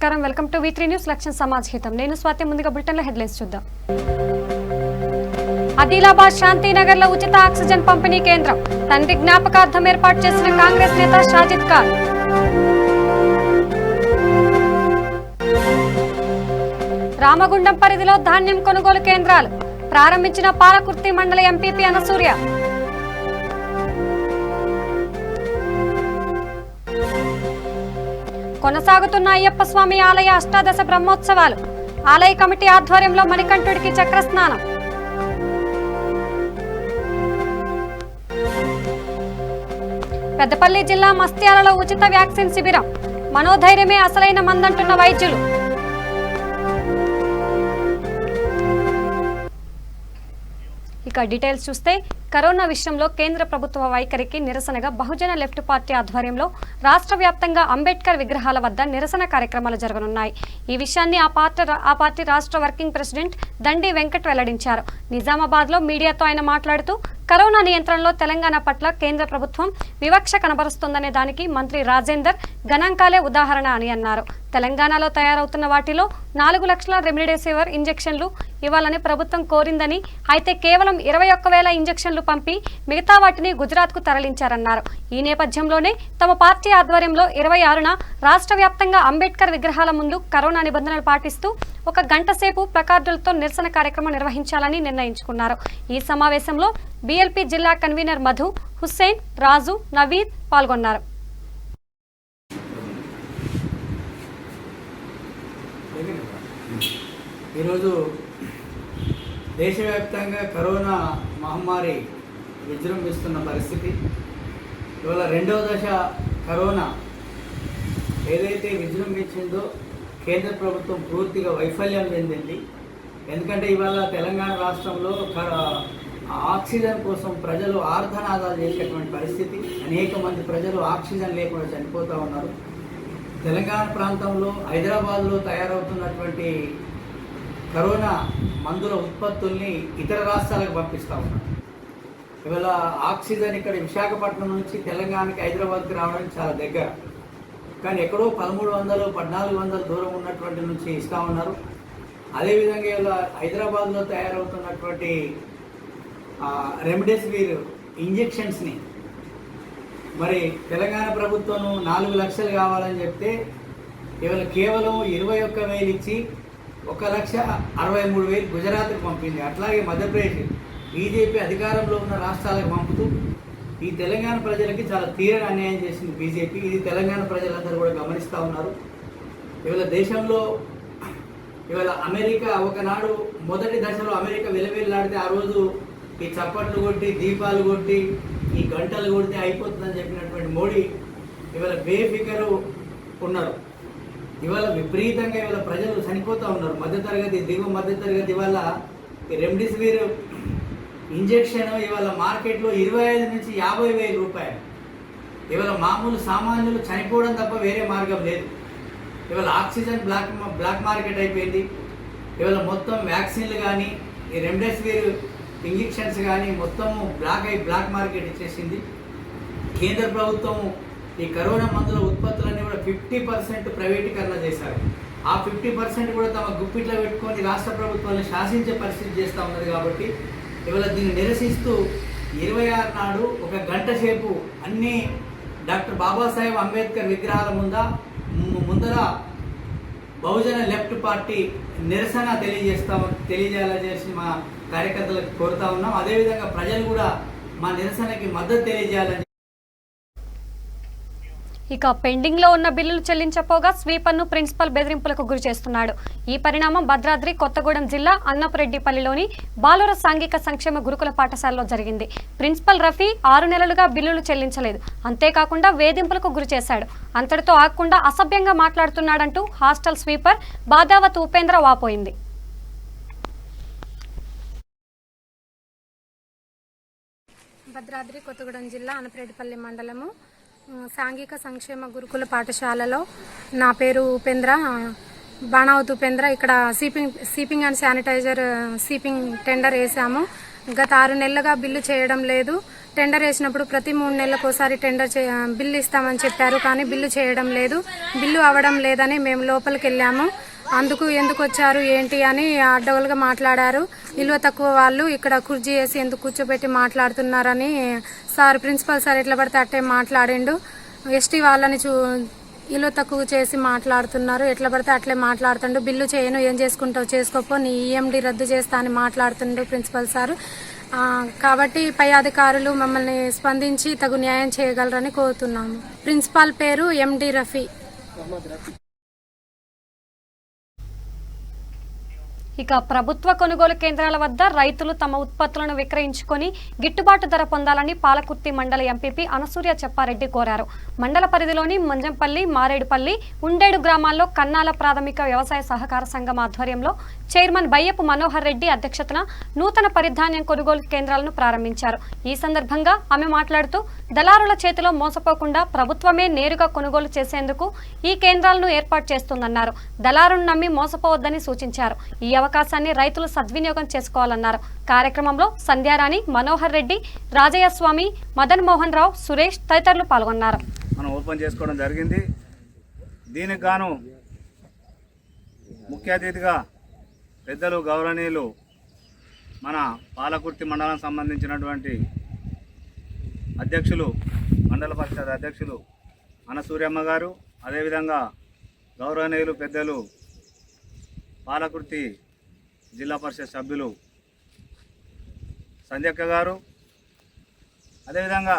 నమస్కారం, welcome to V3 news లక్ష్యం సమాజ్ హితం. నేను స్వాతి. ముందుగా బులెటిన్ లో హెడ్లైన్స్ చూద్దాం. ఆదిలాబాద్ శాంతినగర్ లో ఉచిత ఆక్సిజన్ పంపిణీ కేంద్రం. తండ్రి జ్ఞాపకార్థం ఏర్పాటు చేసిన కాంగ్రెస్ నేత షాజిద్ ఖాన్. రామగుండం పరిధిలో ధాన్యం కొనుగోలు కేంద్రాలు ప్రారంభించిన పాలకుర్తి మండల ఎంపీపీ అనసూర్య. కొనసాగుతున్న అయ్యప్ప స్వామి ఆలయ అష్టాదశ బ్రహ్మోత్సవాలు. ఆలయ కమిటీ ఆధ్వర్యంలో మణికంఠుడికి చక్రస్నానం. పెద్దపల్లి జిల్లా మస్త్యాలలో ఉచిత వ్యాక్సిన్ శిబిరం. మనోధైర్యమే అసలైన మందంటున్న వైద్యులు. ఇక డీటెయిల్స్ చూస్తే, కరోనా విషయంలో కేంద్ర ప్రభుత్వ వైఖరికి నిరసనగా బహుజన లెఫ్ట్ పార్టీ ఆధ్వర్యంలో రాష్ట్ర వ్యాప్తంగా అంబేద్కర్ విగ్రహాల వద్ద నిరసన కార్యక్రమాలు జరగనున్నాయి. ఈ విషయాన్ని ఆ పార్టీ రాష్ట్ర వర్కింగ్ ప్రెసిడెంట్ దండి వెంకట్ వెల్లడించారు. నిజామాబాద్లో మీడియాతో ఆయన మాట్లాడుతూ, కరోనా నియంత్రణలో తెలంగాణ పట్ల కేంద్ర ప్రభుత్వం వివక్ష కనబరుస్తోందనే దానికి మంత్రి రాజేందర్ గణాంకాలే ఉదాహరణ అని అన్నారు. తెలంగాణలో తయారవుతున్న వాటిలో 4 లక్షల రెమ్డెసివిర్ ఇంజెక్షన్లు ఇవ్వాలని ప్రభుత్వం కోరిందని, అయితే కేవలం 21,000 ఇంజెక్షన్లు పంపి మిగతా వాటిని గుజరాత్కు తరలించారన్నారు. ఈ నేపథ్యంలోనే తమ పార్టీ ఆధ్వర్యంలో 26న రాష్ట్ర వ్యాప్తంగా అంబేద్కర్ విగ్రహాల ముందు కరోనా నిబంధనలు పాటిస్తూ 1 గంట సేపు ప్లకార్డులతో నిరసన కార్యక్రమం నిర్వహించాలని నిర్ణయించుకున్నారు. ఈ సమావేశంలో బీఎల్పీ జిల్లా కన్వీనర్ మధు, హుస్సేన్, రాజు, నవీద్ పాల్గొన్నారు. ఈరోజు దేశవ్యాప్తంగా కరోనా మహమ్మారి విజృంభిస్తున్న పరిస్థితి. ఇవాళ 2వ దశ కరోనా ఏదైతే విజృంభించిందో కేంద్ర ప్రభుత్వం పూర్తిగా వైఫల్యం చెందింది. ఎందుకంటే ఇవాళ తెలంగాణ రాష్ట్రంలో ఆక్సిజన్ కోసం ప్రజలు ఆర్తనాదాలు చేసేటువంటి పరిస్థితి. అనేక మంది ప్రజలు ఆక్సిజన్ లేకుండా చనిపోతూ ఉన్నారు. తెలంగాణ ప్రాంతంలో హైదరాబాద్లో తయారవుతున్నటువంటి కరోనా మందుల ఉత్పత్తుల్ని ఇతర రాష్ట్రాలకు పంపిస్తూ ఉన్నారు. ఇవాళ ఆక్సిజన్ ఇక్కడ విశాఖపట్నం నుంచి తెలంగాణకి హైదరాబాద్కి రావడానికి చాలా దగ్గర, కానీ ఎక్కడో 1300, 1400 దూరం ఉన్నటువంటి నుంచి ఇస్తూ ఉన్నారు. అదేవిధంగా ఇవాళ హైదరాబాద్లో తయారవుతున్నటువంటి రెమ్డెసివిర్ ఇంజెక్షన్స్ని మరి తెలంగాణ ప్రభుత్వం 4 లక్షలు కావాలని చెప్తే ఇవాళ కేవలం 21,000 ఇచ్చి 1,63,000 గుజరాత్కి పంపింది. అట్లాగే మధ్యప్రదేశ్ బీజేపీ అధికారంలో ఉన్న రాష్ట్రాలకు పంపుతూ ఈ తెలంగాణ ప్రజలకి చాలా తీరని అన్యాయం చేసింది బీజేపీ. ఇది తెలంగాణ ప్రజలందరూ కూడా గమనిస్తూ ఉన్నారు. ఇవాళ దేశంలో ఇవాళ అమెరికా ఒకనాడు మొదటి దశలో అమెరికా విలవిల్లాడితే ఆ రోజు ఈ చప్పట్లు కొట్టి, దీపాలు కొట్టి, ఈ గంటలు కొడితే అయిపోతుందని చెప్పినటువంటి మోడీ ఇవాళ బేఫికరు ఉన్నారు. ఇవాళ విపరీతంగా ఇవాళ ప్రజలు చనిపోతూ ఉన్నారు. మధ్యతరగతి, దిగువ మధ్యతరగతి వల్ల ఈ రెమ్డెసివిర్ ఇంజెక్షన్ ఇవాళ మార్కెట్లో 25 నుంచి 50,000 రూపాయలు. ఇవాళ మామూలు సామాన్యులు చనిపోవడం తప్ప వేరే మార్గం లేదు. ఇవాళ ఆక్సిజన్ బ్లాక్ మార్కెట్ అయిపోయింది. ఇవాళ మొత్తం వ్యాక్సిన్లు కానీ ఈ రెమ్డెసివిర్ ఇంజెక్షన్స్ కానీ మొత్తము బ్లాక్ మార్కెట్ ఇచ్చేసింది. కేంద్ర ప్రభుత్వం ఈ కరోనా మందుల ఉత్పత్తులన్నీ కూడా 50% ప్రైవేటీకరణ చేశారు. ఆ 50% కూడా తమ గుప్పిట్లో పెట్టుకొని రాష్ట్ర ప్రభుత్వాన్ని శాసించే పరిస్థితి చేస్తూ ఉన్నది. కాబట్టి ఇవాళ దీన్ని నిరసిస్తూ 26 నాడు 1 గంట సేపు అన్ని డాక్టర్ బాబాసాహెబ్ అంబేద్కర్ విగ్రహాల ముందర బహుజన లెఫ్ట్ పార్టీ నిరసన తెలియజేయాలని చేసి మా కార్యకర్తలకు కోరుతా ఉన్నాం. అదేవిధంగా ప్రజలు కూడా మా నిరసనకి మద్దతు తెలియజేయాలని. ఇక పెండింగ్ లో ఉన్న బిల్లులు చెల్లించపోగా స్వీపర్ను ప్రిన్సిపల్ బెదిరింపులకు గురి చేస్తున్నాడు. ఈ పరిణామం భద్రాద్రి కొత్తగూడెం జిల్లా అన్నపురెడ్డిపల్లిలోని బాలుర సాంఘిక సంక్షేమ గురుకుల పాఠశాలలో జరిగింది. ప్రిన్సిపల్ రఫీ 6 నెలలుగా బిల్లులు చెల్లించలేదు. అంతేకాకుండా వేధింపులకు గురి చేశాడు. అంతటితో ఆగకుండా అసభ్యంగా మాట్లాడుతున్నాడంటూ హాస్టల్ స్వీపర్ బాదావత్ ఉపేంద్ర వాపోయింది. భద్రాద్రి కొత్తగూడెం జిల్లా అన్నపురెడ్డిపల్లి మండలము సాంఘిక సంక్షేమ గురుకుల పాఠశాలలో నా పేరు ఉపేంద్ర, బాణావత్ ఉపేంద్ర. ఇక్కడ సీపింగ్ అండ్ శానిటైజర్ సీపింగ్ టెండర్ వేసాము. గత 6 నెలలుగా బిల్లు చేయడం లేదు. టెండర్ వేసినప్పుడు ప్రతి 3 నెలలకు ఒకసారి బిల్లు ఇస్తామని చెప్పారు, కానీ బిల్లు చేయడం లేదు. బిల్లు అవ్వడం లేదని మేము లోపలికి వెళ్ళాము. అందుకు ఎందుకు వచ్చారు ఏంటి అని అడ్డగోలుగా మాట్లాడారు. విలువ తక్కువ వాళ్ళు ఇక్కడ కుర్చీ వేసి ఎందుకు కూర్చోబెట్టి మాట్లాడుతున్నారని ప్రిన్సిపల్ సార్ ఎట్లా పడితే అట్టే మాట్లాడిండు. ఎస్టీ వాళ్ళని విలువ తక్కువ చేసి మాట్లాడుతున్నారు, ఎట్లా పడితే అట్లే మాట్లాడుతుండు. బిల్లు చేయను, ఏం చేసుకుంటావు చేసుకోపో, నీ ఈఎండి రద్దు చేస్తా అని మాట్లాడుతుండు ప్రిన్సిపల్ సార్. కాబట్టి పై అధికారులు మమ్మల్ని స్పందించి తగు న్యాయం చేయగలరని కోరుతున్నాము. ప్రిన్సిపాల్ పేరు ఎండి రఫీ. ఇక ప్రభుత్వ కొనుగోలు కేంద్రాల వద్ద రైతులు తమ ఉత్పత్తులను విక్రయించుకొని గిట్టుబాటు ధర పొందాలని పాలకుర్తి మండల ఎంపీపీ అనసూయ చెప్పారెడ్డి కోరారు. మండల పరిధిలోని మంజంపల్లి, మారేడుపల్లి, ఉండేడు గ్రామాల్లో కన్నాల ప్రాథమిక వ్యవసాయ సహకార సంఘం ఆధ్వర్యంలో చైర్మన్ బయ్యపు మనోహర్ రెడ్డి అధ్యక్షతన నూతన పరిధాన్యం కొనుగోలు కేంద్రాలను ప్రారంభించారు. ఈ సందర్భంగా ఆమె మాట్లాడుతూ దళారుల చేతిలో మోసపోకుండా ప్రభుత్వమే నేరుగా కొనుగోలు చేసేందుకు ఈ కేంద్రాలను ఏర్పాటు చేస్తుందన్నారు. దళారును నమ్మి మోసపోవద్దని సూచించారు. ఈ అవకాశాన్ని రైతులు సద్వినియోగం చేసుకోవాలన్నారు. కార్యక్రమంలో సంధ్యారాణి, మనోహర్ రెడ్డి, రాజయ్య స్వామి, మదన్ మోహన్ రావు, సురేష్ తదితరులు పాల్గొన్నారు. మనం ఓపెన్ చేసుకోవడం జరిగింది. దీనికి గాను ముఖ్య అతిథిగా పెద్దలు గౌరవనీయులు మన పాలకుర్తి మండలం సంబంధించినటువంటి అధ్యక్షులు, మండల పరిషత్ అధ్యక్షులు అనసూర్యమ్మ గారు, అదేవిధంగా గౌరవనీయులు పెద్దలు పాలకుర్తి జిల్లా పరిషత్ సభ్యులు సంధ్యక్క గారు, అదేవిధంగా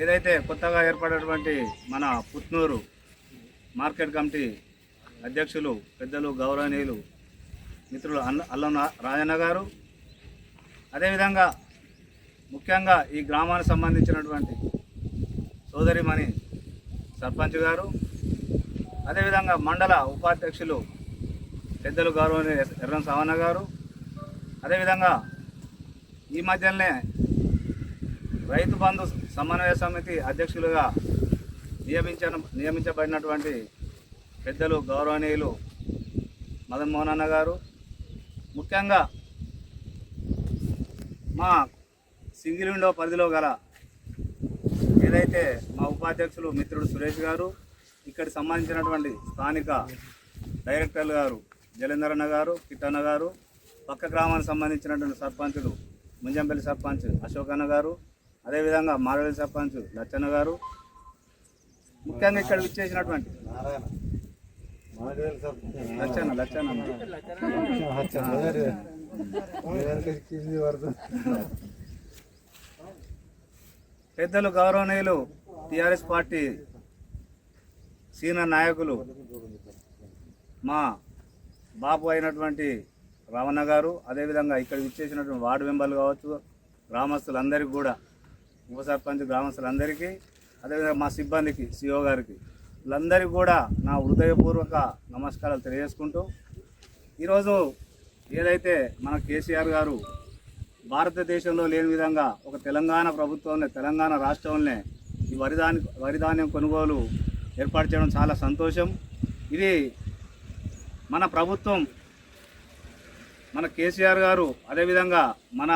ఏదైతే కొత్తగా ఏర్పడినటువంటి మన పుత్నూరు మార్కెట్ కమిటీ అధ్యక్షులు పెద్దలు గౌరవనీయులు మిత్రులు అల్లం రాజన్న గారు, అదేవిధంగా ముఖ్యంగా ఈ గ్రామానికి సంబంధించినటువంటి సోదరిమణి సర్పంచ్ గారు, అదేవిధంగా మండల ఉపాధ్యక్షులు పెద్దలు గౌరవనీయులు ఎర్రం సావన్న గారు, అదేవిధంగా ఈ మధ్యనే రైతు బంధు సమన్వయ సమితి అధ్యక్షులుగా నియమించబడినటువంటి పెద్దలు గౌరవనీయులు మదన్ మోహన్ అన్న గారు, ముఖ్యంగా మా సింగిల్ విండో పరిధిలో గల ఏదైతే మా ఉపాధ్యక్షులు మిత్రుడు సురేష్ గారు, ఇక్కడికి సంబంధించినటువంటి స్థానిక డైరెక్టర్లు గారు జలేందర్ అన్న గారు, కిట్టన్న గారు, పక్క గ్రామానికి సంబంధించినటువంటి సర్పంచులు ముంజంపల్లి సర్పంచ్ అశోక్ అన్న గారు, అదేవిధంగా మారవేలి సర్పంచ్ లచ్చన్న గారు, ముఖ్యంగా ఇక్కడ విచ్చేసినటువంటి పెద్దలు గౌరవనీయులు టిఆర్ఎస్ పార్టీ సీనియర్ నాయకులు మా బాబు అయినటువంటి రావణ గారు, అదేవిధంగా ఇక్కడ విచ్చేసినటువంటి వార్డు మెంబర్లు కావచ్చు, గ్రామస్తులందరికీ కూడా, ఉప సర్పంచ్ గ్రామస్తులందరికీ, అదేవిధంగా మా సిబ్బందికి, సిఓ గారికి, వీళ్ళందరికీ కూడా నా హృదయపూర్వక నమస్కారాలు తెలియజేసుకుంటూ, ఈరోజు ఏదైతే మన కేసీఆర్ గారు భారతదేశంలో లేని విధంగా ఒక తెలంగాణ ప్రభుత్వంలో, తెలంగాణ రాష్ట్రంలోనే ఈ వరిధాన్యం కొనుగోలు ఏర్పాటు చేయడం చాలా సంతోషం. ఇది మన ప్రభుత్వం, మన కేసీఆర్ గారు, అదేవిధంగా మన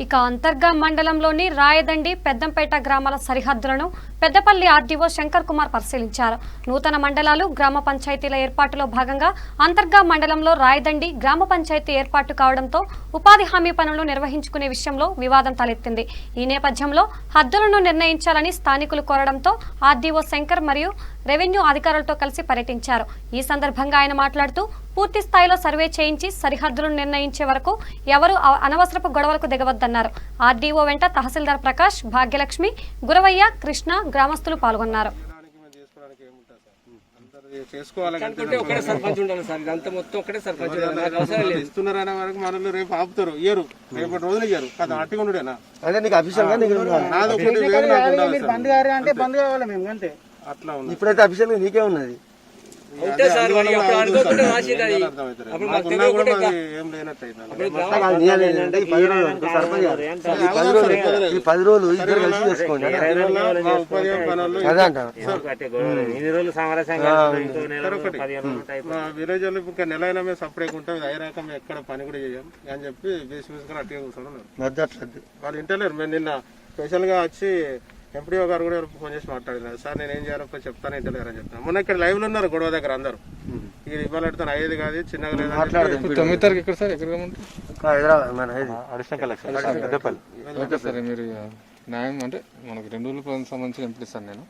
ఇక అంతర్గా మండలంలోని రాయదండి, పెద్దంపేట గ్రామాల సరిహద్దులను పెద్దపల్లి ఆర్డీఓ శంకర్ కుమార్ పరిశీలించారు. నూతన మండలాలు, గ్రామ పంచాయతీల ఏర్పాటులో భాగంగా అంతర్గా మండలంలో రాయదండి గ్రామ పంచాయతీ ఏర్పాటు కావడంతో ఉపాధి హామీ పనులు నిర్వహించుకునే విషయంలో వివాదం తలెత్తింది. ఈ నేపథ్యంలో హద్దులను నిర్ణయించాలని స్థానికులు కోరడంతో ఆర్డీఓ శంకర్ మరియు రెవెన్యూ అధికారులతో కలిసి పర్యటించారు. ఈ సందర్భంగా ఆయన మాట్లాడుతూ పూర్తి స్థాయిలో సర్వే చేయించి సరిహద్దులను నిర్ణయించే వరకు ఎవరు అనవసరపు గొడవలకు దిగవద్దన్నారు. ఆర్డీఓ వెంట తహసీల్దార్ ప్రకాష్, భాగ్యలక్ష్మి, గురవయ్య, కృష్ణ, గ్రామస్తులు పాల్గొన్నారు. రేపు ఆపుతారు, ఇయ్యరు, రేపటి రోజులు ఇయ్యరు, అట్టిగా బంద్ కావాలి మేము అంతే. అట్లా ఇప్పుడైతే అఫీషియల్ గా నీకే ఉన్నది. మాకున్నా కూడా మాది ఏం లేనట్టయితే ఈ 10 రోజులు ఇద్దరు కలిసి చేసుకోండి. మా విలేజ్ వాళ్ళు ఇంకా నెల అయినా మేము సపరేట్ ఉంటాం, ఇది అయ్యే రకం ఎక్కడ పని కూడా చేయం అని చెప్పి బేసి బేసుకొని అట్టిగా కూర్చొని ఉన్నారు. వాళ్ళు ఇంటలేరు. మేము నిన్న స్పెషల్ గా వచ్చి ఎంపీడీఓ గారు కూడా ఫోన్ చేసి మాట్లాడినారు, సార్ నేను ఏం చేయాలో చెప్తాను ఇంటలేరు అని చెప్తాను. మొన్న ఇక్కడ లైవ్ లో ఉన్నారు గొడవ దగ్గర అందరూ, ఇది ఇవ్వాలి అయ్యేది కాదు చిన్నగా లేదు. 9 తారీఖు ఎక్కడ సార్? ఎక్కడ సరే మీరు న్యాయం అంటే మనకు 2 రోజుల సంబంధించిన ఎంపీ సార్, నేను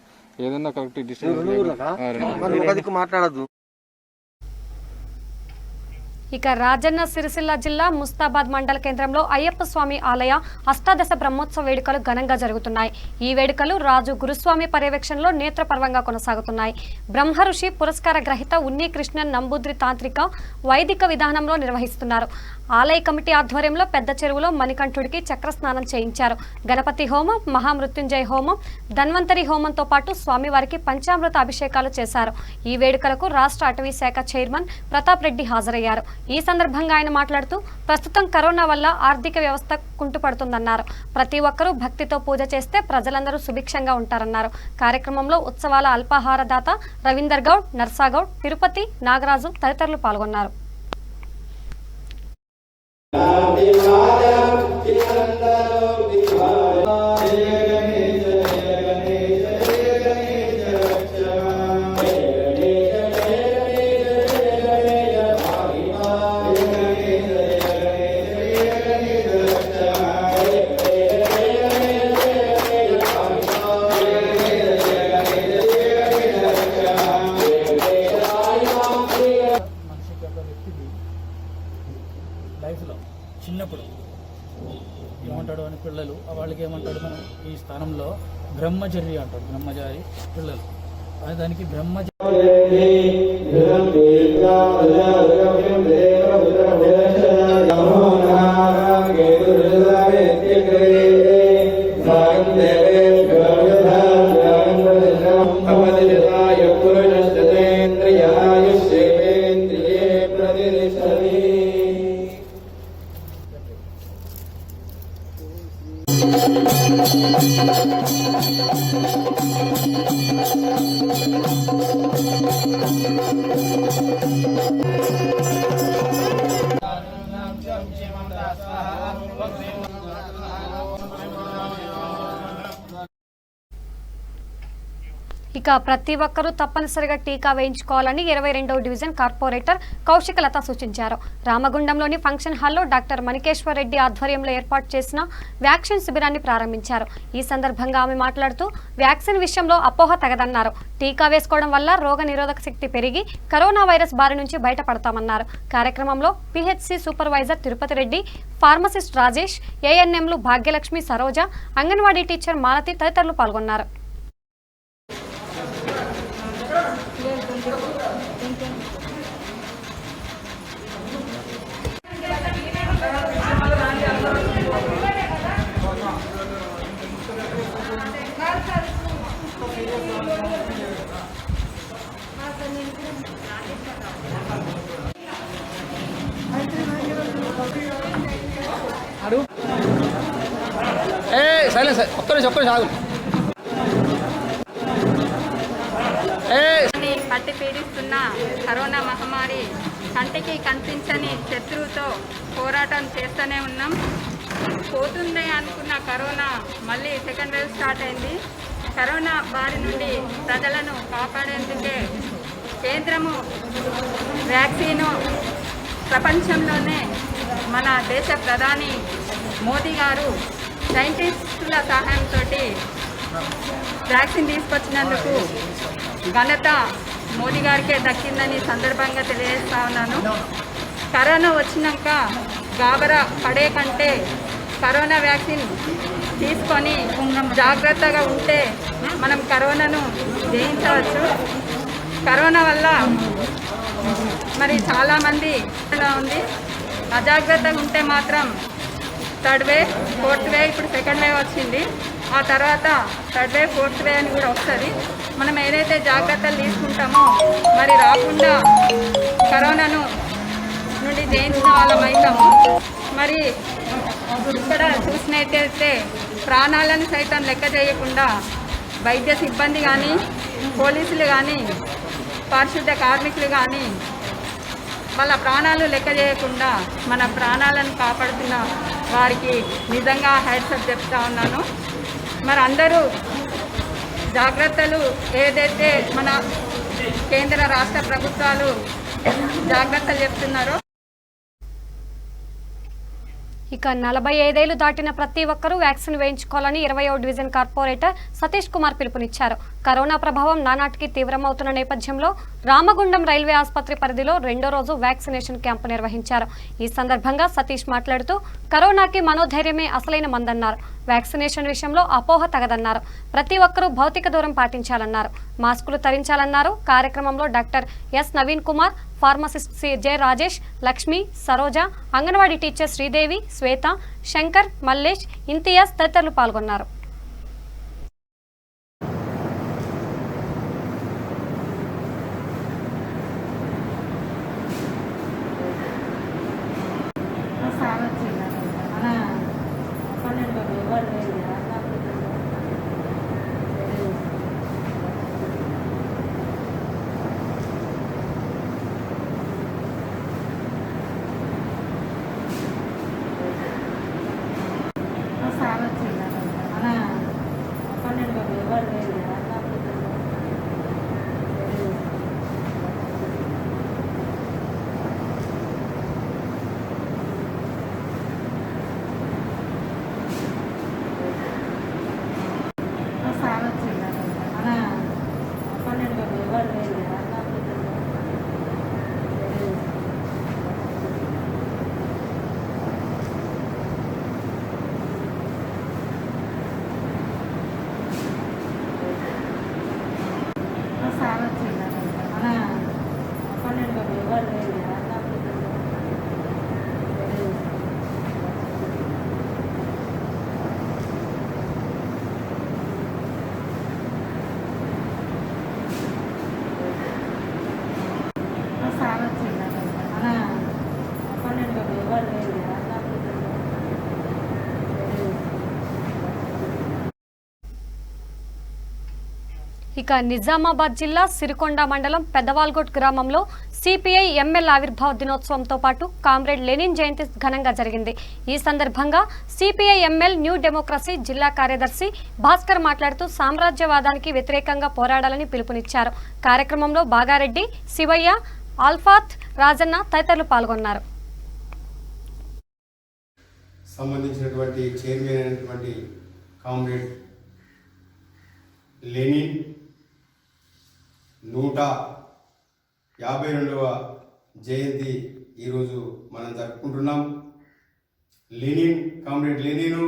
ఏదన్నా కరెక్ట్ డిస్ట్రిక్ట్ మాట్లాడద్దు. ఇక రాజన్న సిరిసిల్ల జిల్లా ముస్తాబాద్ మండల కేంద్రంలో అయ్యప్ప స్వామి ఆలయ అష్టాదశ బ్రహ్మోత్సవ వేడుకలు ఘనంగా జరుగుతున్నాయి. ఈ వేడుకలు రాజు గురుస్వామి పర్యవేక్షణలో నేత్రపర్వంగా కొనసాగుతున్నాయి. బ్రహ్మఋషి పురస్కార గ్రహీత ఉన్ని కృష్ణన్ నంబూద్రి తాంత్రిక వైదిక విధానంలో నిర్వహిస్తున్నారు. ఆలయ కమిటీ ఆధ్వర్యంలో పెద్ద చెరువులో మణికంఠుడికి చక్రస్నానం చేయించారు. గణపతి హోమం, మహామృత్యుంజయ హోమం, ధన్వంతరి హోమంతో పాటు స్వామివారికి పంచామృత అభిషేకాలు చేశారు. ఈ వేడుకలకు రాష్ట్ర అటవీ శాఖ చైర్మన్ ప్రతాప్ రెడ్డి హాజరయ్యారు. ఈ సందర్భంగా ఆయన మాట్లాడుతూ ప్రస్తుతం కరోనా వల్ల ఆర్థిక వ్యవస్థ కుంటుపడుతుందన్నారు. ప్రతి ఒక్కరూ భక్తితో పూజ చేస్తే ప్రజలందరూ సుభిక్షంగా ఉంటారన్నారు. కార్యక్రమంలో ఉత్సవాల అల్పాహార దాత రవీందర్ గౌడ్, నర్సాగౌడ్, తిరుపతి, నాగరాజు తదితరులు పాల్గొన్నారు. లైఫ్లో చిన్నప్పుడు ఏమంటాడు అని పిల్లలు వాళ్ళకి ఏమంటాడు మనం ఈ స్థానంలో బ్రహ్మచర్య అంటాడు. బ్రహ్మచారి పిల్లలు దానికి బ్రహ్మచారి ఇక ప్రతి ఒక్కరూ తప్పనిసరిగా టీకా వేయించుకోవాలని 22వ డివిజన్ కార్పొరేటర్ కౌశికలత సూచించారు. రామగుండంలోని ఫంక్షన్ హాల్లో డాక్టర్ మణికేశ్వర్ రెడ్డి ఆధ్వర్యంలో ఏర్పాటు చేసిన వ్యాక్సిన్ శిబిరాన్ని ప్రారంభించారు. ఈ సందర్భంగా ఆమె మాట్లాడుతూ వ్యాక్సిన్ విషయంలో అపోహ తగదన్నారు. టీకా వేసుకోవడం వల్ల రోగ నిరోధక శక్తి పెరిగి కరోనా వైరస్ బారి నుంచి బయటపడతామన్నారు. కార్యక్రమంలో PHC supervisor Tirupati Reddy, pharmacist Rajesh, ఏఎన్ఎంలు భాగ్యలక్ష్మి, సరోజ, అంగన్వాడీ టీచర్ మాలతి తదితరులు పాల్గొన్నారు. పట్టి పీడిస్తున్న కరోనా మహమ్మారి కంటికి కనిపించని శత్రువుతో పోరాటం చేస్తూనే ఉన్నాం. పోతుంది అనుకున్న కరోనా మళ్ళీ సెకండ్ వేవ్ స్టార్ట్ అయింది. కరోనా బారి నుండి ప్రజలను కాపాడేందుకే కేంద్రము వ్యాక్సిను ప్రపంచంలోనే మన దేశ ప్రధాని మోదీ గారు సైంటిస్టుల సహాయంతో వ్యాక్సిన్ తీసుకొచ్చినందుకు ఘనత మోదీ గారికే దక్కిందని సందర్భంగా తెలియజేస్తా ఉన్నాను. కరోనా వచ్చినాక గాబరా పడే కంటే కరోనా వ్యాక్సిన్ తీసుకొని జాగ్రత్తగా ఉంటే మనం కరోనాను జయించవచ్చు. కరోనా వల్ల మరి చాలామంది ఉంది. అజాగ్రత్తగా ఉంటే మాత్రం థర్డ్ వేవ్, ఫోర్త్ వేవ్, ఇప్పుడు సెకండ్ వేవ్ వచ్చింది. ఆ తర్వాత థర్డ్ వేవ్, ఫోర్త్ వేవ్ అని కూడా వస్తుంది. మనం ఏదైతే జాగ్రత్తలు తీసుకుంటామో మరి రాకుండా కరోనాను నుండి జయించిన వాళ్ళం అవుతాము. మరి ఇక్కడ చూసినట్టయితే ప్రాణాలను సైతం లెక్క చేయకుండా వైద్య సిబ్బంది కానీ, పోలీసులు కానీ, పారిశుద్ధ్య కార్మికులు కానీ వాళ్ళ ప్రాణాలు లెక్క చేయకుండా మన ప్రాణాలను కాపాడుతున్న వారికి నిజంగా హ్యాట్సప్ చెప్తా ఉన్నాను. మరి అందరూ జాగ్రత్తలు ఏదైతే మన కేంద్ర రాష్ట్ర ప్రభుత్వాలు జాగ్రత్తలు చెప్తున్నారో ఇక 45 ఏళ్లు దాటిన ప్రతి ఒక్కరూ వ్యాక్సిన్ వేయించుకోవాలని 20వ డివిజన్ కార్పొరేటర్ సతీష్ కుమార్ పిలుపునిచ్చారు. కరోనా ప్రభావం నానాటికి తీవ్రమవుతున్న నేపథ్యంలో రామగుండం రైల్వే ఆసుపత్రి పరిధిలో 2వ రోజు వ్యాక్సినేషన్ క్యాంపు నిర్వహించారు. ఈ సందర్భంగా సతీష్ మాట్లాడుతూ కరోనాకి మనోధైర్యమే అసలైన మందన్నారు. వ్యాక్సినేషన్ విషయంలో అపోహ తగదన్నారు. ప్రతి ఒక్కరూ భౌతిక దూరం పాటించాలన్నారు. మాస్కులు ధరించాలన్నారు. కార్యక్రమంలో doctor S Naveen Kumar, pharmacist J Rajesh, Lakshmi, Saroja, anganwadi teacher Sridevi, Swetha, Shankar, Mallesh, Imtiaz తదితరులు పాల్గొన్నారు. ఇక నిజామాబాద్ జిల్లా సిరికొండ మండలం పెద్దవాల్గోట్ గ్రామంలో సిపిఐ ఎంఎల్ ఆవిర్భావ దినోత్సవంతో పాటు కామ్రేడ్ లెనిన్ జయంతి ఘనంగా జరిగింది. ఈ సందర్భంగా సిపిఐ ఎంఎల్ న్యూ డెమోక్రసీ జిల్లా కార్యదర్శి భాస్కర్ మాట్లాడుతూ సామ్రాజ్యవాదానికి వ్యతిరేకంగా పోరాడాలని పిలుపునిచ్చారు. కార్యక్రమంలో బాగారెడ్డి, శివయ్య, ఆల్ఫాత్, రాజన్న తదితరులు పాల్గొన్నారు. సంబంధించినటువంటి చైర్మన్ అయినటువంటి కామ్రేడ్ లెనిన్ 152వ జయంతి ఈరోజు మనం జరుపుకుంటున్నాం. కామ్రేడ్ లెనిన్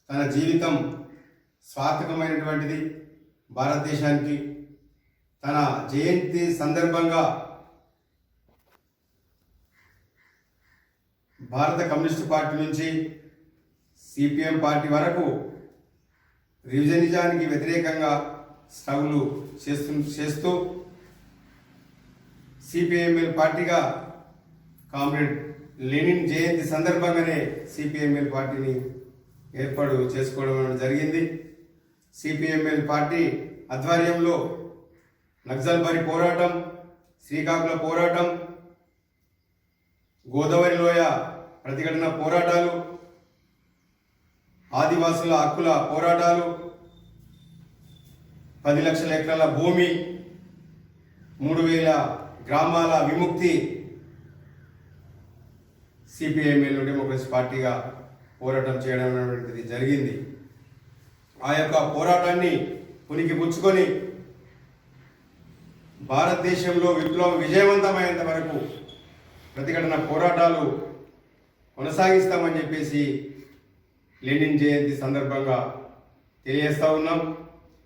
తన జీవితం స్వార్థకమైనటువంటిది. భారతదేశానికి తన జయంతి సందర్భంగా భారత కమ్యూనిస్టు పార్టీ నుంచి సిపిఎం పార్టీ వరకు రివిజనిజానికి వ్యతిరేకంగా స్ట్రగుల్ చేస్తూ సిపిఐఎంఎల్ పార్టీగా కామ్రేడ్ లెనిన్ జయంతి సందర్భంగానే సిపిఐఎంఎల్ పార్టీని ఏర్పాటు చేసుకోవడం జరిగింది. సిపిఐఎంఎల్ పార్టీ ఆధ్వర్యంలో నక్సల్బరీ పోరాటం, శ్రీకాకుళ పోరాటం, గోదావరి లోయ ప్రతిఘటన పోరాటాలు, ఆదివాసుల హక్కుల పోరాటాలు, 10 లక్షల ఎకరాల భూమి, 3000 గ్రామాల విముక్తి సిపిఐఎంఎల్ డెమోక్రసీ పార్టీగా పోరాటం చేయడం అనేటువంటిది జరిగింది. ఆ యొక్క పోరాటాన్ని పుణికిపుచ్చుకొని భారతదేశంలో విప్లవం విజయవంతమైనంత వరకు ప్రతిఘటన పోరాటాలు కొనసాగిస్తామని చెప్పేసి లెనిన్ జయంతి సందర్భంగా తెలియజేస్తా ఉన్నాం.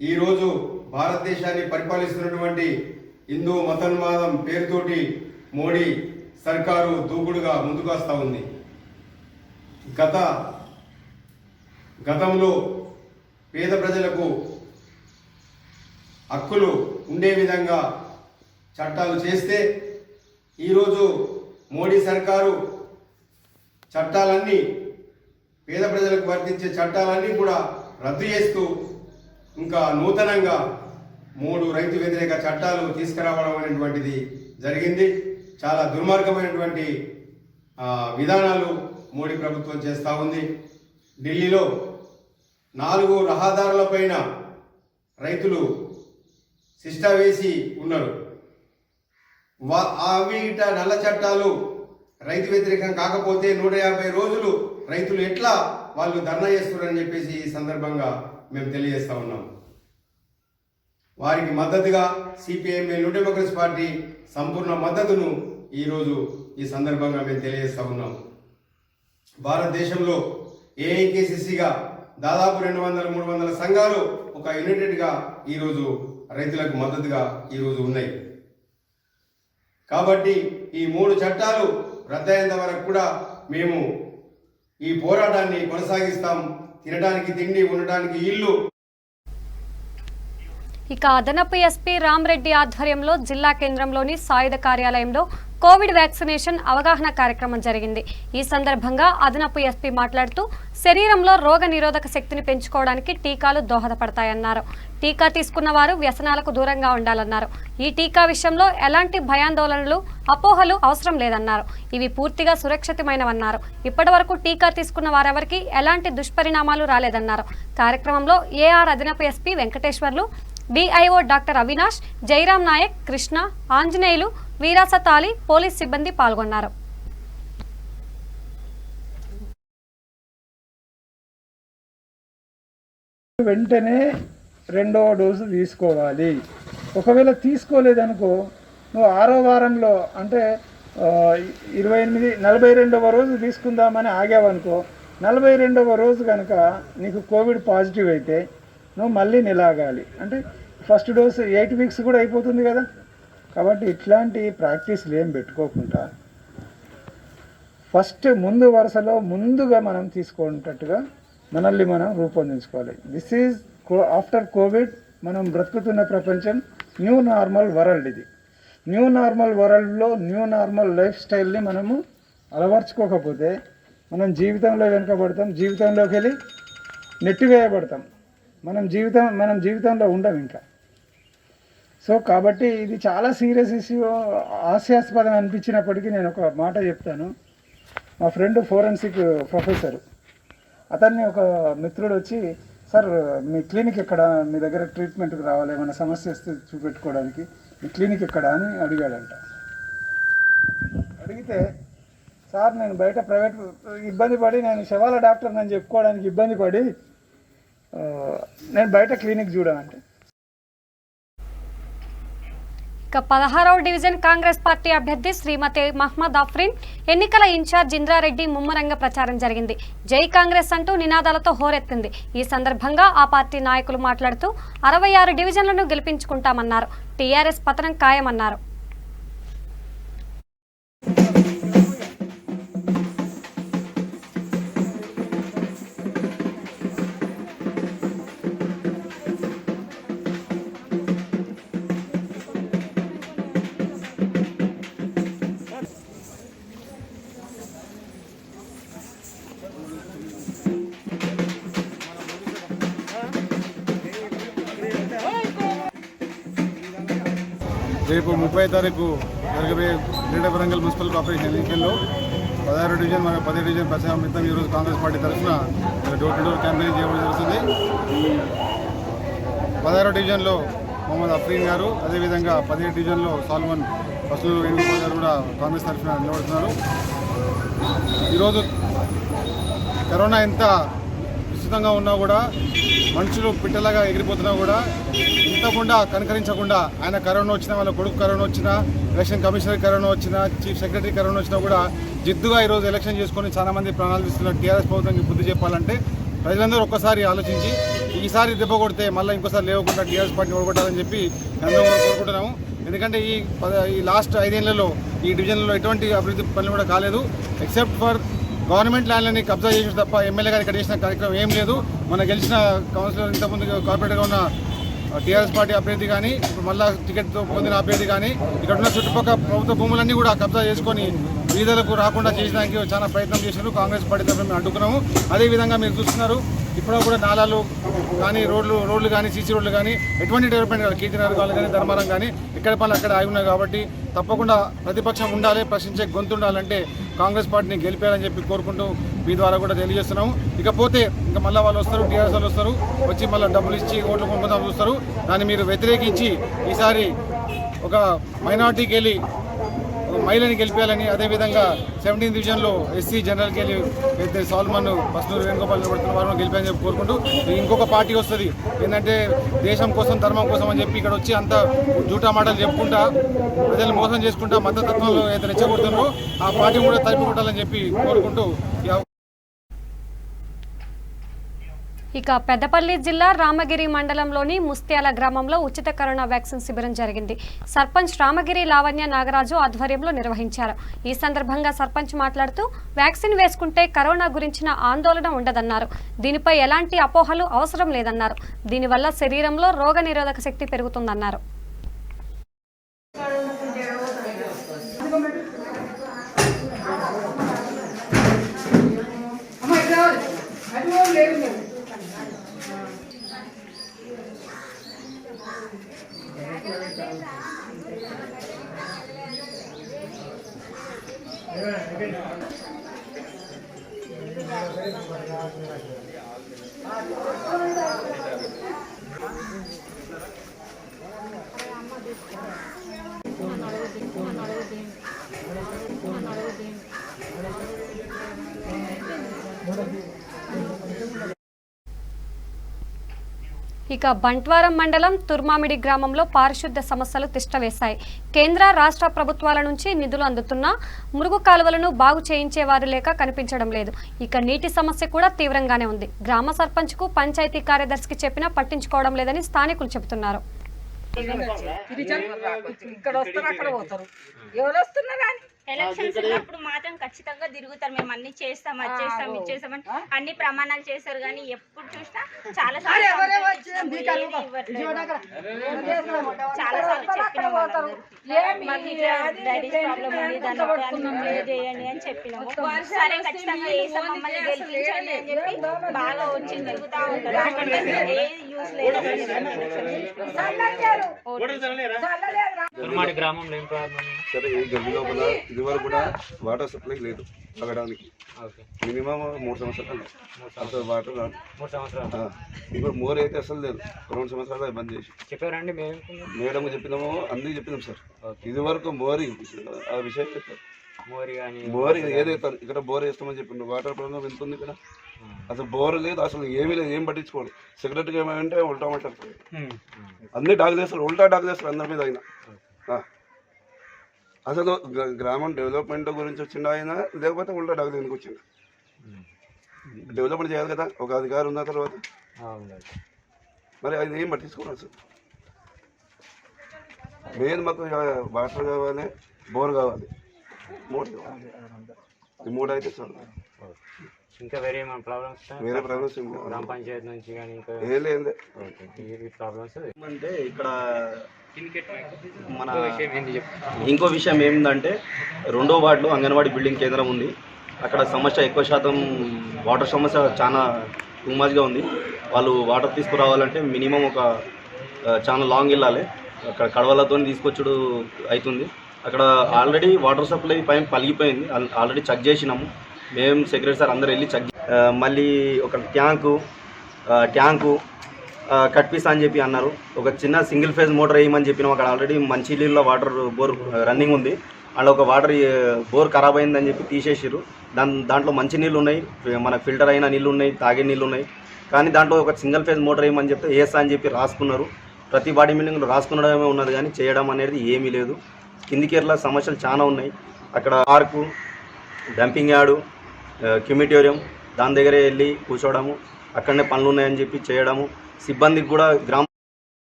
ఈరోజు భారతదేశాన్ని పరిపాలిస్తున్నటువంటి హిందూ మతోన్మాదం పేరుతోటి మోడీ సర్కారు దూకుడుగా ముందుకు వస్తూ ఉంది. గతంలో పేద ప్రజలకు హక్కులు ఉండే విధంగా చట్టాలు చేస్తే ఈరోజు మోడీ సర్కారు చట్టాలన్నీ పేద ప్రజలకు వర్తించే చట్టాలన్నీ కూడా రద్దు చేస్తూ ఇంకా నూతనంగా 3 రైతు వ్యతిరేక చట్టాలు తీసుకురావడం అనేటువంటిది జరిగింది. చాలా దుర్మార్గమైనటువంటి విధానాలు మోడీ ప్రభుత్వం చేస్తూ ఉంది. ఢిల్లీలో 4 రహదారులపైన రైతులు సిస్టా వేసి ఉన్నారు. వీట నల్ల చట్టాలు రైతు వ్యతిరేకం కాకపోతే 150 రోజులు రైతులు ఎట్లా వాళ్ళు ధర్నా చేస్తున్నారని చెప్పేసి ఈ సందర్భంగా మేము తెలియజేస్తా ఉన్నాం. వారికి మద్దతుగా సిపిఐఎం న్యూ డెమోక్రసీ పార్టీ సంపూర్ణ మద్దతును ఈరోజు ఈ సందర్భంగా మేము తెలియజేస్తా ఉన్నాం. భారతదేశంలో ఏఐకేసిసిగా దాదాపు 200-300 సంఘాలు ఒక యునైటెడ్గా ఈరోజు రైతులకు మద్దతుగా ఈరోజు ఉన్నాయి. కాబట్టి ఈ 3 చట్టాలు రద్దయ్యేంత వరకు కూడా మేము ఈ పోరాటాన్ని కొనసాగిస్తాం. తినడానికి తిండి, ఉండడానికి ఇల్లు. ఇక అదనపు ఎస్పీ రామరెడ్డి ఆధ్వర్యంలో జిల్లా కేంద్రంలోని సాయుధ కార్యాలయంలో కోవిడ్ వ్యాక్సినేషన్ అవగాహన కార్యక్రమం జరిగింది. ఈ సందర్భంగా అదనపు ఎస్పీ మాట్లాడుతూ శరీరంలో రోగ నిరోధక శక్తిని పెంచుకోవడానికి టీకాలు దోహదపడతాయన్నారు. టీకా తీసుకున్న వారు వ్యసనాలకు దూరంగా ఉండాలన్నారు. ఈ టీకా విషయంలో ఎలాంటి భయాందోళనలు, అపోహలు అవసరం లేదన్నారు. ఇవి పూర్తిగా సురక్షితమైనవన్నారు. ఇప్పటి వరకు టీకా తీసుకున్న వారెవరికి ఎలాంటి దుష్పరిణామాలు రాలేదన్నారు. కార్యక్రమంలో ఏఆర్ అదనపు SP Venkateswarlu, DIO doctor Avinash, Jairam Naik, Krishna, Anjaneyulu, Virasat Ali, police సిబ్బంది పాల్గొన్నారు. వెంటనే 2వ డోసు తీసుకోవాలి. ఒకవేళ తీసుకోలేదనుకో, నువ్వు 6వ వారంలో అంటే 42వ రోజు తీసుకుందామని ఆగావనుకో, 42వ రోజు కనుక నీకు కోవిడ్ పాజిటివ్ అయితే నువ్వు మళ్ళీ నిలాగాలి. అంటే ఫస్ట్ డోసు 8 వీక్స్ కూడా అయిపోతుంది కదా. కాబట్టి ఇట్లాంటి ప్రాక్టీస్లు ఏం పెట్టుకోకుండా ఫస్ట్ ముందు వరుసలో ముందుగా మనం తీసుకునేటట్టుగా మనల్ని మనం రూపొందించుకోవాలి. దిస్ ఈజ్ ఆఫ్టర్ కోవిడ్ మనం బ్రతుకుతున్న ప్రపంచం న్యూ నార్మల్ వరల్డ్. ఇది న్యూ నార్మల్ వరల్డ్లో న్యూ నార్మల్ లైఫ్ స్టైల్ని మనము అలవర్చుకోకపోతే మనం జీవితంలో వెనుకబడతాం, జీవితంలోకి వెళ్ళి నెట్టివేయబడతాం. మనం జీవితంలో ఉండం ఇంకా. సో కాబట్టి ఇది చాలా సీరియస్ ఇష్యూ. హాస్యాస్పదం అనిపించినప్పటికీ నేను ఒక మాట చెప్తాను. మా ఫ్రెండ్ ఫోరెన్సిక్ ప్రొఫెసర్, అతన్ని ఒక మిత్రుడు వచ్చి, సార్ మీ క్లినిక్ ఎక్కడ, మీ దగ్గర ట్రీట్మెంట్కి రావాలి, ఏమైనా సమస్య వస్తే చూపెట్టుకోవడానికి మీ క్లినిక్ ఎక్కడ అని అడిగాడంట. అడిగితే, సార్ నేను బయట ప్రైవేట్ ఇబ్బంది పడి, నేను శవాల డాక్టర్ అని చెప్పుకోవడానికి ఇబ్బంది పడి నేను బయట క్లినిక్ చూడాలంటే. ఇక 16వ డివిజన్ కాంగ్రెస్ పార్టీ అభ్యర్థి శ్రీమతి మహమ్మద్ ఆఫ్రిన్, ఎన్నికల ఇన్ఛార్జ్ ఇంద్రారెడ్డి ముమ్మరంగా ప్రచారం జరిగింది. జై కాంగ్రెస్ అంటూ నినాదాలతో హోరెత్తింది. ఈ సందర్భంగా ఆ పార్టీ నాయకులు మాట్లాడుతూ 66 డివిజన్లను గెలిపించుకుంటామన్నారు. టీఆర్ఎస్ పతనం ఖాయమన్నారు. రేపు 30వ తారీఖు జరగబోయే గ్రేటర్ వరంగల్ మున్సిపల్ కార్పొరేషన్ ఎన్నికల్లో 16 డివిజన్ మరియు 17 డివిజన్ ప్రచారం ఈరోజు కాంగ్రెస్ పార్టీ తరఫున డోర్ టు డోర్ క్యాంపెయిన్ చేయడం జరుగుతుంది. 16 డివిజన్లో మొహమ్మద్ అఫ్రీన్ గారు, అదేవిధంగా 17 డివిజన్లో సాల్మన్ ఫస్లు వేణుగోపాల్ గారు కూడా కాంగ్రెస్ తరఫున నిలబడుతున్నారు. ఈరోజు కరోనా ఎంత విస్తృతంగా ఉన్నా కూడా, మనుషులు పిట్టలాగా ఎగిరిపోతున్నా కూడా ఇంతకుండా కనుకరించకుండా, ఆయన కరోనా వచ్చినా, వాళ్ళ కొడుకు కరోనా వచ్చినా, ఎలక్షన్ కమిషనర్ కరోనా వచ్చినా, చీఫ్ సెక్రటరీ కరోనా వచ్చినా కూడా జిద్దుగా ఈరోజు ఎలక్షన్ చేసుకొని చాలామంది ప్రాణాలు తీస్తున్నారు. టీఆర్ఎస్ ప్రభుత్వానికి బుద్ధి చెప్పాలంటే ప్రజలందరూ ఒక్కసారి ఆలోచించి ఈసారి దెబ్బ కొడితే మళ్ళీ ఇంకోసారి లేవకుండా టీఆర్ఎస్ పార్టీని ఓడగొట్టాలని చెప్పి అందరూ కోరుకుంటున్నాము. ఎందుకంటే ఈ లాస్ట్ 5 ఏళ్లలో ఈ డివిజన్లో ఎటువంటి అభివృద్ధి పనులు కూడా కాలేదు. ఎక్సెప్ట్ ఫర్ గవర్నమెంట్ ల్యాండ్లని కబ్జా చేసిన తప్ప ఎమ్మెల్యే గారు ఇక్కడ చేసిన కార్యక్రమం ఏం లేదు. మన గెలిచిన కౌన్సిలర్, ఇంతకుముందు కార్పొరేటర్గా ఉన్న టీఆర్ఎస్ పార్టీ అభ్యర్థి కానీ ఇప్పుడు మళ్ళా టికెట్తో పొందిన అభ్యర్థి కానీ ఇక్కడ ఉన్న చుట్టుపక్కల ప్రభుత్వ భూములన్నీ కూడా కబ్జా చేసుకొని వీధులకు రాకుండా చేసడానికి చాలా ప్రయత్నం చేశారు. కాంగ్రెస్ పార్టీ తరఫున మేము అడ్డుకున్నాము. అదేవిధంగా మీరు చూస్తున్నారు ఇప్పుడు కూడా నాలాలు కానీ రోడ్లు కానీ సీసీ రోడ్లు కానీ ఎటువంటి డెవలప్మెంట్ కాదు. కీర్తినగర్ కానీ ధర్మారం కానీ ఇక్కడ పనులు అక్కడ ఆగి ఉన్నాయి. కాబట్టి తప్పకుండా ప్రతిపక్షం ఉండాలి, ప్రశ్నించే గొంతు ఉండాలంటే కాంగ్రెస్ పార్టీని గెలిపేయాలని చెప్పి కోరుకుంటూ మీ ద్వారా కూడా తెలియజేస్తున్నాము. ఇకపోతే ఇంకా మళ్ళీ వాళ్ళు వస్తారు, టీఆర్ఎస్ వాళ్ళు వస్తారు, వచ్చి మళ్ళీ డబ్బులు ఇచ్చి ఓట్లు కొనుక్కుందాం చూస్తారు. దాన్ని మీరు వ్యతిరేకించి ఈసారి ఒక మైనార్టీకి వెళ్ళి మహిళని గెలిపేయాలని, అదేవిధంగా 17th డివిజన్లో ఎస్సీ జనరల్కి వెళ్ళి అయితే సాల్మన్ బస్నూరు వేణుగోపాల్ నిలబడుతున్న వారిని గెలిపాయని చెప్పి కోరుకుంటూ ఇంకొక పార్టీ వస్తుంది ఏంటంటే దేశం కోసం ధర్మం కోసం అని చెప్పి ఇక్కడ వచ్చి అంత జూటా మాటలు చెప్పుకుంటా ప్రజలు మోసం చేసుకుంటా మతతత్వంలో ఏదైతే రెచ్చగొడుతున్నారో ఆ పార్టీ కూడా తరిపి కొట్టాలని చెప్పి కోరుకుంటూ ఇక పెద్దపల్లి జిల్లా రామగిరి మండలంలోని ముస్త్యాల గ్రామంలో ఉచిత కరోనా వ్యాక్సిన్ శిబిరం జరిగింది. సర్పంచ్ రామగిరి లావణ్య నాగరాజు ఆధ్వర్యంలో నిర్వహించారు. ఈ సందర్భంగా సర్పంచ్ మాట్లాడుతూ వ్యాక్సిన్ వేసుకుంటే కరోనా గురించిన ఆందోళన ఉండదన్నారు. దీనిపై ఎలాంటి అపోహలు అవసరం లేదన్నారు. దీనివల్ల శరీరంలో రోగనిరోధక శక్తి పెరుగుతుందన్నారు. ఇక బంట్వారం మండలం తుర్మామిడి గ్రామంలో పారిశుద్ధ్య సమస్యలు తిష్టవేశాయి. కేంద్ర రాష్ట్ర ప్రభుత్వాల నుంచి నిధులు అందుతున్నా మురుగు కాలువలను బాగు చేయించేవారు లేక కనిపించడం లేదు. ఇక నీటి సమస్య కూడా తీవ్రంగానే ఉంది. గ్రామ సర్పంచ్కు పంచాయతీ కార్యదర్శికి చెప్పినా పట్టించుకోవడం లేదని స్థానికులు చెబుతున్నారు. ఎలక్షన్స్ ఉన్నప్పుడు మాత్రం ఖచ్చితంగా తిరుగుతారు. మేము అన్ని చేస్తాం, అది చేస్తాం, ఇది చేస్తామని అన్ని ప్రమాణాలు చేస్తారు. కానీ ఎప్పుడు చూసినా చాలా సార్లు చేయండి అని చెప్పినాము. సరే ఖచ్చితంగా వేస్తాం, మమ్మల్ని గెలిపించండి అని చెప్పి బాగా వచ్చి తిరుగుతా ఉంటారు. ఏ యూస్ లేదు. సరే ఈ గల్లీ లోపల ఇదివరకు కూడా వాటర్ సప్లై లేదు తాగడానికి. మినిమం 3 సంవత్సరాలు అసలు వాటర్ రాదు. ఇప్పుడు మోర్ అయితే అసలు లేదు. 2 సంవత్సరాలు బంద్ చేసి చెప్పారండి. మేడం చెప్పినాము, అన్నీ చెప్పినాం సార్. ఇదివరకు మోరీ ఆ విషయం చెప్పారు. మోరీ ఏదైతే ఇక్కడ బోర్ వేస్తామని చెప్పిండు. వాటర్ ప్రాబ్లం ఎంత ఉంది ఇక్కడ. అసలు బోర్ లేదు, అసలు ఏమీ లేదు. ఏం పట్టించుకోండి. సెక్రటరీకి ఏమంటే ఉల్టా మాట్లాడుతుంది. అన్ని డాగ్ చేస్తారు, ఉల్టా డాగ్ చేస్తారు అందరి మీద. అయినా అసలు గ్రామం డెవలప్మెంట్ గురించి వచ్చిండు ఆయన, లేకపోతే ఉల్టా డాగ్ ఎందుకు వచ్చిండు? డెవలప్మెంట్ చేయాలి కదా ఒక అధికారం ఉన్న తర్వాత. మరి ఆయన ఏం పట్టించుకోవాలి. అసలు మెయిన్ మాకు వాటర్ కావాలి, బోర్ కావాలి, 3 కావాలి. ఈ 3 అయితే చాలు. ఇంకా వేరే ప్రాబ్లమ్స్ గ్రామ పంచాయతీ నుంచి కానీ ఇంకా ప్రాబ్లమ్స్ అంటే ఇక్కడ మన ఇంకో విషయం ఏంటంటే 2వ వార్డులో అంగన్వాడీ బిల్డింగ్ కేంద్రం ఉంది. అక్కడ సమస్య ఎక్కువ శాతం వాటర్ సమస్య చాలా టూ మచ్గా ఉంది. వాళ్ళు వాటర్ తీసుకురావాలంటే మినిమం ఒక చాలా లాంగ్ వెళ్ళాలి. అక్కడ కడవలతో తీసుకొచ్చుడు అవుతుంది. అక్కడ ఆల్రెడీ వాటర్ సప్లై పైప్ పలిగిపోయింది. ఆల్రెడీ చెక్ చేసినాము మేము, సెక్రటరీ సార్ అందరూ వెళ్ళి చెక్. మళ్ళీ ఒక ట్యాంకు కట్పిస్తా అని చెప్పి అన్నారు. ఒక చిన్న సింగిల్ ఫేజ్ మోటార్ వేయమని చెప్పినాం. అక్కడ ఆల్రెడీ మంచినీళ్ళ వాటర్ బోర్ రన్నింగ్ ఉంది. అందులో ఒక వాటర్ బోర్ ఖరాబ్ అయిందని చెప్పి తీసేసారు. దాంట్లో మంచి నీళ్ళు ఉన్నాయి, మన ఫిల్టర్ అయిన నీళ్ళు ఉన్నాయి, తాగే నీళ్ళు ఉన్నాయి. కానీ దాంట్లో ఒక సింగిల్ ఫేజ్ మోటార్ వేయమని చెప్తే ఏసా అని చెప్పి రాసుకున్నారు. ప్రతి బాడీ బిల్డింగ్లో రాసుకునడమే ఉన్నది కానీ చేయడం అనేది ఏమీ లేదు. కిందికేర్ల సమస్యలు చాలా ఉన్నాయి. అక్కడ పార్కు, డంపింగ్ యార్డు, క్యూమిటోరియం దాని దగ్గరే వెళ్ళి కూర్చోవడము, అక్కడనే పనులు ఉన్నాయని చెప్పి చేయడము. సిబ్బందికి కూడా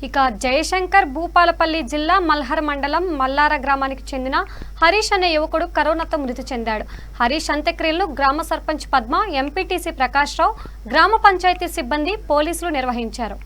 ఇక జయశంకర్ భూపాలపల్లి జిల్లా మల్హర్ మండలం మల్లార గ్రామానికి చెందిన హరీష్ అనే యువకుడు కరోనాతో మృతి చెందాడు. హరీష్ అంత్యక్రియలను గ్రామ సర్పంచ్ పద్మ, ఎంపీటీసీ ప్రకాష్ రావు, గ్రామ పంచాయతీ సిబ్బంది, పోలీసులు నిర్వహించారు.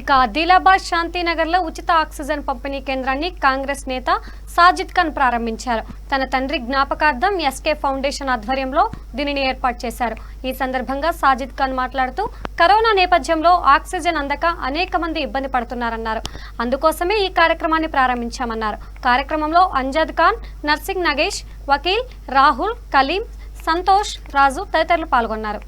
ఇక ఆదిలాబాద్ శాంతినగర్లో ఉచిత ఆక్సిజన్ పంపిణీ కేంద్రాన్ని కాంగ్రెస్ నేత సాజిద్ ఖాన్ ప్రారంభించారు. తన తండ్రి జ్ఞాపకార్థం ఎస్కే ఫౌండేషన్ ఆధ్వర్యంలో దీనిని ఏర్పాటు చేశారు. ఈ సందర్భంగా సాజిద్ ఖాన్ మాట్లాడుతూ కరోనా నేపథ్యంలో ఆక్సిజన్ అందక అనేక మంది ఇబ్బంది పడుతున్నారన్నారు. అందుకోసమే ఈ కార్యక్రమాన్ని ప్రారంభించామన్నారు. కార్యక్రమంలో అంజద్ ఖాన్, నర్సింగ్ నగేష్, వకీల్, రాహుల్, కలీం, సంతోష్, రాజు తదితరులు పాల్గొన్నారు.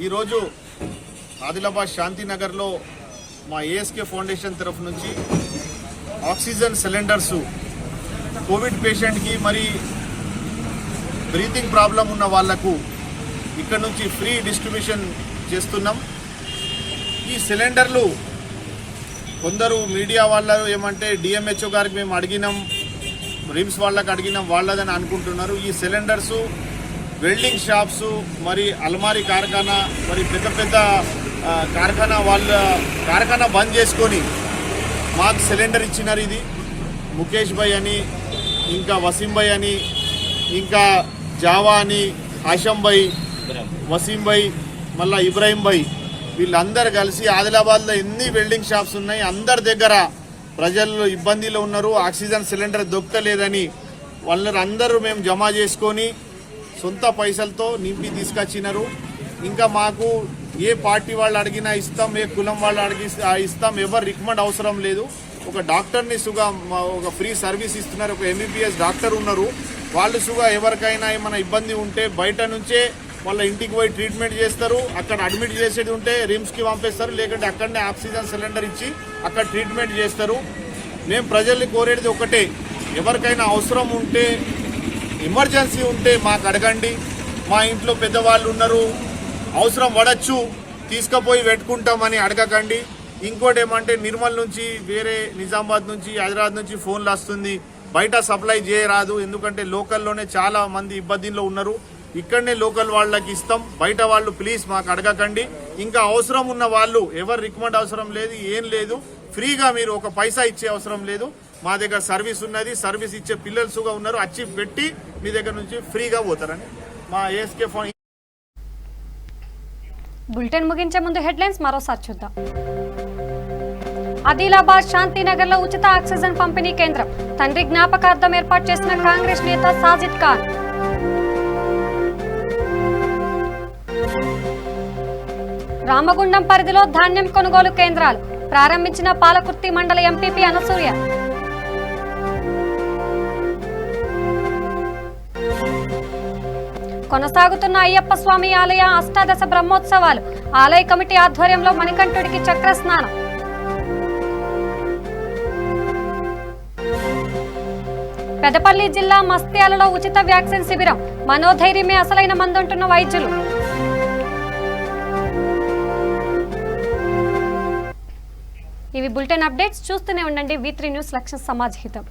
ఈరోజు ఆదిలాబాద్ శాంతినగర్లో మా ఏఎస్కే ఫౌండేషన్ తరఫు నుంచి ఆక్సిజన్ సిలిండర్సు కోవిడ్ పేషెంట్కి మరి బ్రీతింగ్ ప్రాబ్లం ఉన్న వాళ్లకు ఇక్కడ నుంచి ఫ్రీ డిస్ట్రిబ్యూషన్ చేస్తున్నాం. ఈ సిలిండర్లు కొందరు మీడియా వాళ్ళు ఏమంటే డిఎంహెచ్ఓ గారికి మేము అడిగినాం, రిమ్స్ వాళ్ళకి అడిగినాం, వాళ్ళదని అనుకుంటున్నారు. ఈ సిలిండర్సు వెల్డింగ్ షాప్స్, మరి అల్మారీ కార్ఖానా, మరి పెద్ద పెద్ద కార్ఖానా వాళ్ళ కార్ఖానా బంద్ చేసుకొని మాకు సిలిండర్ ఇచ్చినారు. ఇది ముఖేష్ భాయ్ అని, ఇంకా వసీం భాయ్ అని, ఇంకా జావా అని, ఆషం భాయ్, వసీం భాయ్, మళ్ళీ ఇబ్రాహీం భాయ్, వీళ్ళందరూ కలిసి ఆదిలాబాద్లో ఎన్ని వెల్డింగ్ షాప్స్ ఉన్నాయి, అందరి దగ్గర ప్రజలు ఇబ్బందిలో ఉన్నారు, ఆక్సిజన్ సిలిండర్ దొరకలేదని వాళ్ళందరూ మేము జమ చేసుకొని సొంత పైసలతో నింపి తీసుకొచ్చినారు. ఇంకా మాకు ఏ పార్టీ వాళ్ళు అడిగినా ఇస్తాం, ఏ కులం వాళ్ళు అడిగినా ఇస్తాం, ఎవరు రికమెండ్ అవసరం లేదు. ఒక డాక్టర్ని సుగా ఒక ఫ్రీ సర్వీస్ ఇస్తున్నారు. ఒక ఎంబీబీఎస్ డాక్టర్ ఉన్నారు. వాళ్ళు సుగా ఎవరికైనా ఏమైనా ఇబ్బంది ఉంటే బయట నుంచే వాళ్ళ ఇంటికి పోయి ట్రీట్మెంట్ చేస్తారు. అక్కడ అడ్మిట్ చేసేది ఉంటే రిమ్స్కి పంపిస్తారు, లేకుంటే అక్కడనే ఆక్సిజన్ సిలిండర్ ఇచ్చి అక్కడ ట్రీట్మెంట్ చేస్తారు. మేము ప్రజల్ని కోరేది ఒకటే, ఎవరికైనా అవసరం ఉంటే, ఎమర్జెన్సీ ఉంటే మాకు అడగండి. మా ఇంట్లో పెద్దవాళ్ళు ఉన్నారు, అవసరం పడచ్చు, తీసుకుపోయి పెట్టుకుంటామని అడగకండి. ఇంకోటి ఏమంటే నిర్మల్ నుంచి, వేరే నిజామాబాద్ నుంచి, హైదరాబాద్ నుంచి ఫోన్లు వస్తుంది, బయట సప్లై చేయరాదు, ఎందుకంటే లోకల్లోనే చాలా మంది ఇబ్బందిలో ఉన్నారు, ఇక్కడనే లోకల్ వాళ్ళకి ఇస్తాం, బయట వాళ్ళు ప్లీజ్ మాకు అడగకండి. ఇంకా అవసరం ఉన్న వాళ్ళు ఎవరు రికమెండ్ అవసరం లేదు, ఏం లేదు, ఫ్రీగా మీరు ఒక పైసా ఇచ్చే అవసరం లేదు. మా దగ్గర సర్వీస్ ఉన్నది, సర్వీస్ ఇచ్చే పిల్లలు సుగా ఉన్నారు, వచ్చి పెట్టి మీ దగ్గర నుంచి ఫ్రీగా పోతారని మా ఏఎస్కే ఫోన్. బులెటిన్ ముగించే ముందు హెడ్లైన్స్ మరోసారి చూద్దాం. ఆదిలాబాద్ శాంతినగర్లో ఉచిత ఆక్సిజన్ పంపిణీ కేంద్రం, తండ్రి జ్ఞాపకార్థం ఏర్పాటు చేసిన కాంగ్రెస్ నేత సాజిద్ ఖాన్. రామగుండం పరిధిలో ధాన్యం కొనుగోలు కేంద్రాలు ప్రారంభించిన పాలకుర్తి మండల ఎంపీపీ అనసూయ. కొనసాగుతున్న అయ్యప్ప స్వామి ఆలయ అష్టాదశ బ్రహ్మోత్సవాలు, ఆలయ కమిటీ ఆధ్వర్యంలో మణికంఠుడికి చక్ర స్నానం. పెదపల్లి జిల్లా మస్త్యాలలో ఉచిత వ్యాక్సిన్ శిబిరం, మనోధైర్యమే అసలైన మందంటున్న వైద్యులు. ఇవి బులెటిన్ అప్డేట్స్. చూస్తూనే ఉండండి V3 న్యూస్, లక్ష్యం సమాజ్ హితం.